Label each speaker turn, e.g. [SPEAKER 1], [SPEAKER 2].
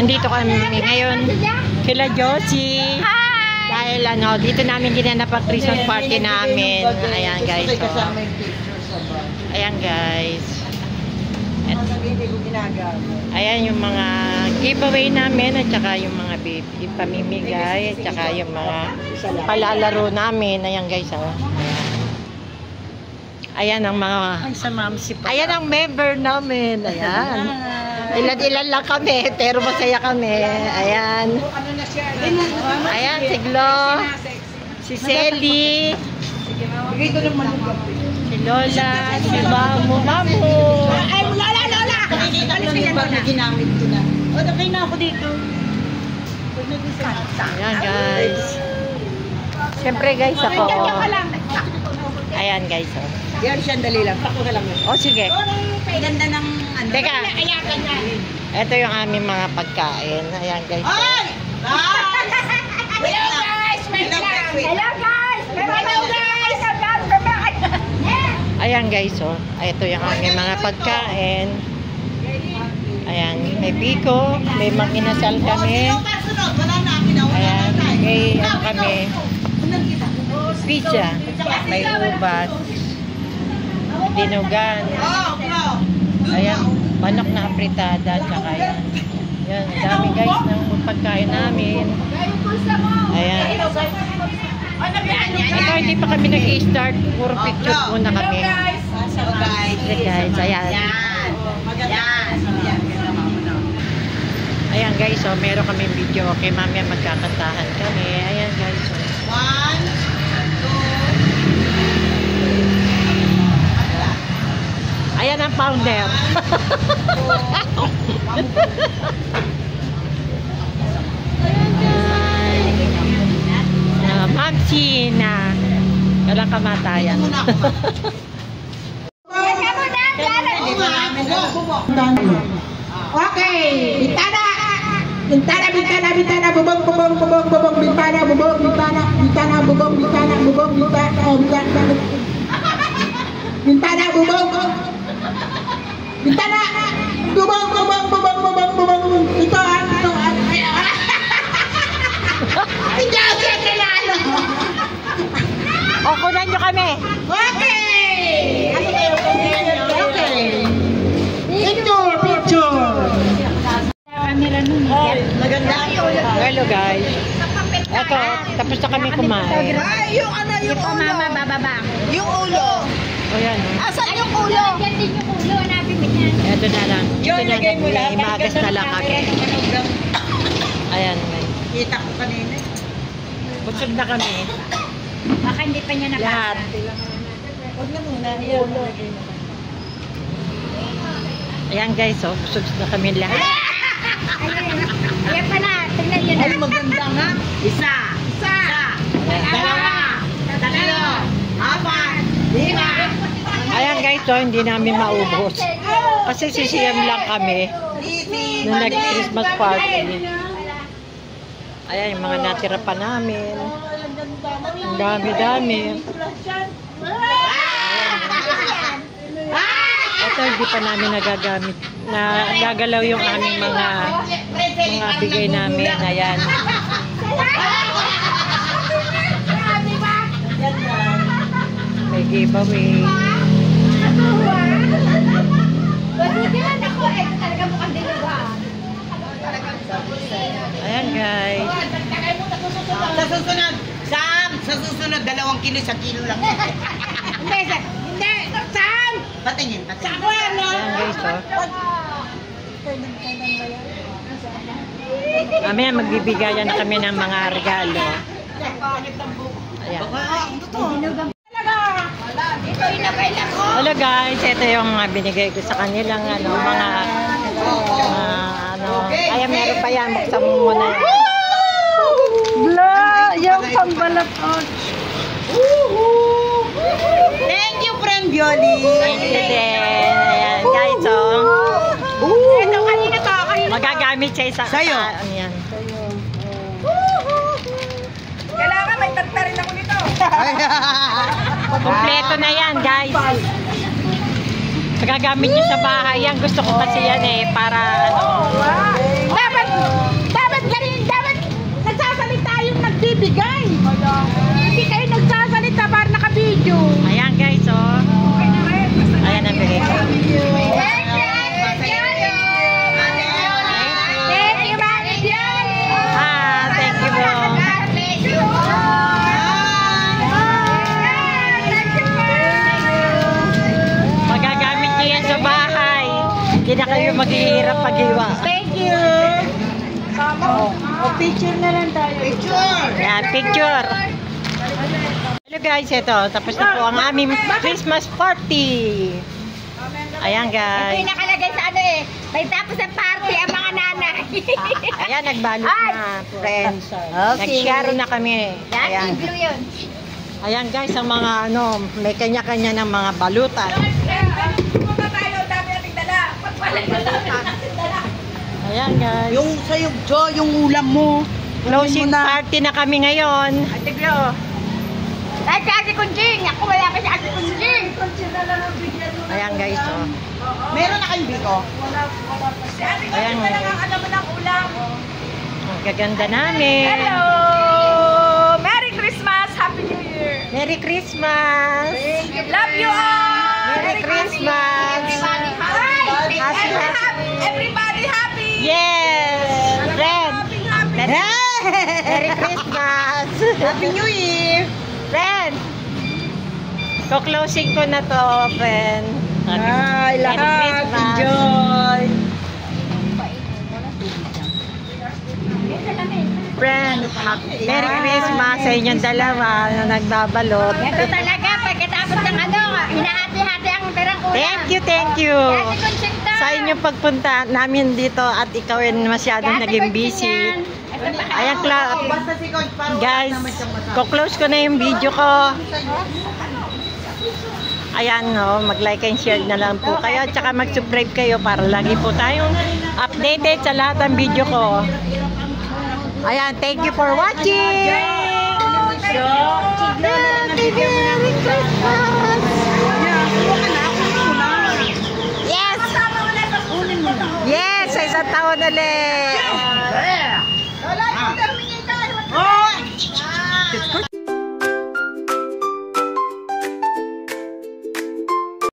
[SPEAKER 1] Andito kami ngayon kila Josie. Dahil dito namin ginanap ang Christmas party namin. Ayan guys. So. Ayan guys. Ayan yung mga giveaway namin at saka yung mga ipamimigay at saka yung mga palalaro namin. Ayan guys. Oh. Ayan ang mga ayan ang member namin. Ayan. Ilan-ilan lang kami pero masaya kami. Ayan. Ayan si Glo, si Selly, si Lola, si Mamu.
[SPEAKER 2] Ay, Lola! Ginamit ko na. O, okay na ako dito.
[SPEAKER 1] Ayan guys. Siyempre guys ako. Ayan guys. Oh.
[SPEAKER 2] Yan siya, dali lang. Pako na lang.
[SPEAKER 1] O sige.
[SPEAKER 2] Ganda ng ano.
[SPEAKER 1] Teka. Ito yung aming mga pagkain. Ayan guys.
[SPEAKER 2] Ay! Hello guys! Hello guys!
[SPEAKER 1] Ayan guys. Oh. Ito yung aming mga pagkain. Ayan. May biko. May manginasal kami. Ayan. May ano kami. Pizza. May ubas. Dinugan. Ayan, manok na apritada. Tsaka yan. Yan, dami guys ng pagkain namin. Ayan. Ito, hindi pa kami nag-i-start. Puro picture muna kami.
[SPEAKER 2] So guys.
[SPEAKER 1] Ayan. Ayan guys, so meron kami video. Okay, mamaya magkakantahan kami. Ayan guys. So.
[SPEAKER 2] 1, 2.
[SPEAKER 1] Ayan ang founder. Ma'am China. Walang kamatayan.
[SPEAKER 2] Okay. Bintana. Bubong. Bintana. Bubong. Bintana, bubong. Bintana. Bubong. Ito. Hindi ako tinalo.
[SPEAKER 1] O, kunan nyo kami.
[SPEAKER 2] Okay. Okay. Picture.
[SPEAKER 1] Maganda. Hello guys. Ito, tapos na kami kumain.
[SPEAKER 2] Ay, yung
[SPEAKER 3] Mama, bababa.
[SPEAKER 2] Yung ulo.
[SPEAKER 1] O yan.
[SPEAKER 2] Asan yung ulo?
[SPEAKER 3] Yan din yung ulo, hanapin mo yan.
[SPEAKER 1] Ito na lang. Ito na lang. May imagas na lang kami. Ayan.
[SPEAKER 2] Kita ko kanina.
[SPEAKER 1] Busog na kami.
[SPEAKER 3] Baka hindi pa niya nakasa.
[SPEAKER 1] Lahat.
[SPEAKER 2] Huwag na muna.
[SPEAKER 1] Ayan guys, oh. Busog na kami lahat.
[SPEAKER 3] Ayan pa na, tingnan niyo na.
[SPEAKER 2] Ay, maganda nga. Isa. Dalawa. Tatlo. Apat. 5.
[SPEAKER 1] Ayan guys, oh. Hindi namin maubos. Kasi sisiyam lang kami. Nung nag-Christmas party. Ayan, yung mga natira pa namin. Ang dami-dami. Ito, hindi pa namin nagagamit. Nagagalaw yung aming mga bigay namin. Ayan. May giveaway. Ayan guys.
[SPEAKER 2] Sa susunod, 2 kilo, 1 kilo lang. Hindi, Sam! Patingin.
[SPEAKER 1] Ayan guys, oh. Mamaya magbibigayan na kami ng mga regalo. Ayan. Hello guys, ito yung mga binigay ko sa kanilang mga ayan, meron pa yan. Buksan mo muna yan. Bla! Yung pambalapot.
[SPEAKER 2] Thank you, friend Bioli.
[SPEAKER 1] Thank you din. Ayan guys, oh.
[SPEAKER 2] Ito kanina to.
[SPEAKER 1] Magagamit siya isa.
[SPEAKER 2] Sa'yo.
[SPEAKER 1] Ano yan?
[SPEAKER 2] Kailangan may tagta rin ako nito.
[SPEAKER 1] Kompleto na yan guys. Magagamit nyo sa bahay yan. Gusto ko kasi yan para
[SPEAKER 2] Dapat
[SPEAKER 4] bigay. Hindi kayo nagsasalita para naka-video.
[SPEAKER 1] Ayan guys, oh. Ayan ang bigay ko.
[SPEAKER 3] Thank you, Mami Diani.
[SPEAKER 1] Thank you po. Magagamit niyo yan sa bahay. Hindi na kayo maghihirap paghiwa.
[SPEAKER 3] Thank you.
[SPEAKER 4] O, picture na lang tayo.
[SPEAKER 2] Picture!
[SPEAKER 1] Ayan, picture. Hello guys, ito. Tapos na po ang aming Christmas party. Ayan
[SPEAKER 3] Ito
[SPEAKER 1] guys.
[SPEAKER 3] yung nakalagay sa ano eh. May tapos ng party ang mga nanay.
[SPEAKER 1] Ayan, nagbalot na, friends. Nag-share na kami. Ayan.
[SPEAKER 3] Yan, blue yun.
[SPEAKER 1] Ayan guys, ang mga ano, may kanya-kanya ng mga balutan. Ayan guys.
[SPEAKER 2] Yung sa'yo, Jo, yung ulam mo.
[SPEAKER 1] Closing party na kami ngayon.
[SPEAKER 3] Ate Glo. Ay, si Ate Kunjing. Ako wala pa si Ate Kunjing.
[SPEAKER 1] Ayan guys, oh.
[SPEAKER 2] Meron na kayong biko?
[SPEAKER 1] Ayan guys. Ang gaganda namin.
[SPEAKER 4] Hello! Merry Christmas! Happy New Year!
[SPEAKER 1] Merry Christmas!
[SPEAKER 4] Love you all!
[SPEAKER 1] Merry Christmas!
[SPEAKER 4] Everybody happy!
[SPEAKER 1] Yes! Friend! Merry Christmas!
[SPEAKER 2] Happy New Year!
[SPEAKER 1] Friend! So-closing ko na to, friend.
[SPEAKER 2] Ay,
[SPEAKER 1] Merry Christmas!
[SPEAKER 2] Enjoy!
[SPEAKER 1] Friend, Merry Christmas sa inyong dalawa na nagbabalot.
[SPEAKER 3] Ito talaga, pagkatapos ng ano, hinahati-hati ang perang ulam.
[SPEAKER 1] Thank you.
[SPEAKER 3] Ate Kunjing to.
[SPEAKER 1] Sa inyong pagpunta namin dito at ikaw ay masyadong
[SPEAKER 3] Ate
[SPEAKER 1] naging
[SPEAKER 3] Kunjing
[SPEAKER 1] busy.
[SPEAKER 3] yan. Ito pa.
[SPEAKER 1] Ayan,
[SPEAKER 2] Basta si Coach, para
[SPEAKER 1] guys, ko-close ko na yung video ko. Ayan, no, mag-like and share na lang po kayo at saka mag-subscribe kayo para lagi po tayong updated sa lahat ng video ko. Ayan, thank you for watching! Happy Merry Christmas! Yes! Yes! Sa isang taon ulit!
[SPEAKER 2] Oh!